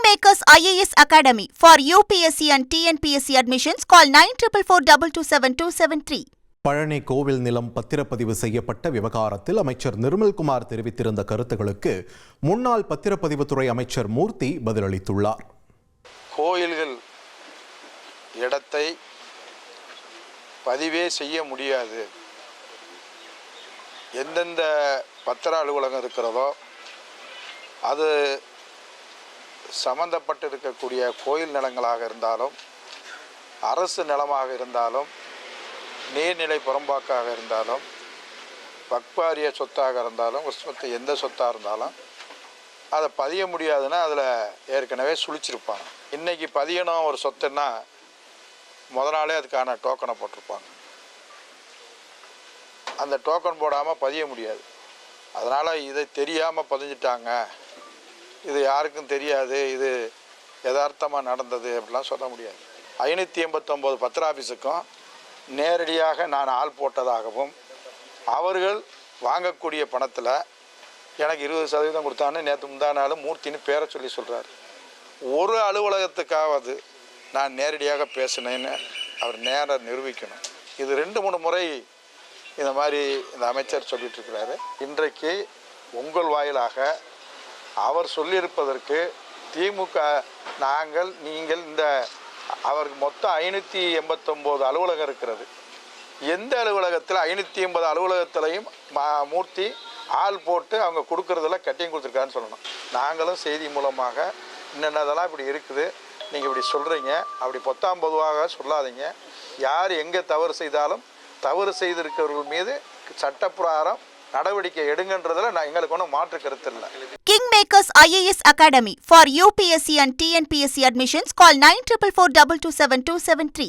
Kingmakers IAS Academy for UPSC and TNPSC admissions. Call 9444227273. Palani கோவில் நிலம் பத்திரப்பதிவு செய்யப்பட்ட விவகாரத்தில் அமைச்சர் நிர்மல்குமார் தெரிவித்திருந்த கருத்துக்களுக்கு முன்னாள் பத்திரப்பதிவுத்துறை அமைச்சர் மூர்த்தி பதிலளித்துள்ளார். கோயில்கள் இடத்தை பதிவே செய்ய முடியாது. எந்தெந்த பத்திர அலுவலகம் இருக்கிறதோ அது சம்பந்தப்பட்டு இருக்கக்கூடிய கோயில் நிலங்களாக இருந்தாலும் அரசு நிலமாக இருந்தாலும் நீர்நிலை புறம்பாக்காக இருந்தாலும் வக்பாரிய சொத்தாக இருந்தாலும் எந்த சொத்தாக இருந்தாலும் அதை பதிய முடியாதுன்னா அதில் ஏற்கனவே சுழிச்சிருப்பாங்க. இன்றைக்கி பதியணும் ஒரு சொத்துன்னா முத நாளே அதுக்கான டோக்கனை போட்டிருப்பாங்க. அந்த டோக்கன் போடாமல் பதிய முடியாது. அதனால் இதை தெரியாமல் பதிஞ்சிட்டாங்க, இது யாருக்கும் தெரியாது, இது யதார்த்தமாக நடந்தது அப்படிலாம் சொல்ல முடியாது. 589 பத்திர ஆஃபீஸுக்கும் நேரடியாக நான் ஆள் போட்டதாகவும் அவர்கள் வாங்கக்கூடிய பணத்தில் எனக்கு 20% கொடுத்தான்னு நேற்று முந்தா நாள் மூர்த்தின்னு பேரை சொல்லி சொல்கிறார். ஒரு அலுவலகத்துக்காவது நான் நேரடியாக பேசினேன்னு அவர் நேரம் நிரூபிக்கணும். இது 2-3 முறை இந்த மாதிரி இந்த அமைச்சர் சொல்லிட்டு இருக்கிறாரு. இன்றைக்கு உங்கள் வாயிலாக அவர் சொல்லியிருப்பதற்கு திமுக நீங்கள் இந்த அவருக்கு மொத்தம் 589 அலுவலகம் இருக்கிறது. எந்த அலுவலகத்தில் 580 அலுவலகத்திலையும் மூர்த்தி ஆள் போட்டு அவங்க கொடுக்குறதெல்லாம் கட்டிங் கொடுத்துருக்காருன்னு சொல்லணும். நாங்களும் செய்தி மூலமாக என்னென்னதெல்லாம் இப்படி இருக்குது, நீங்கள் இப்படி சொல்கிறீங்க, அப்படி பொத்தாம் பொதுவாக சொல்லாதீங்க. யார் எங்கே தவறு செய்தாலும் தவறு செய்திருக்கிறவர்கள் மீது சட்டப்பிரகாரம் நடவடிக்கை எடுங்கன்றதுல எங்களுக்கு ஒன்றும் மாற்று கருத்து இல்லை. Kingmakers IAS Academy for UPSC and TNPSC admissions. Call 9444227273.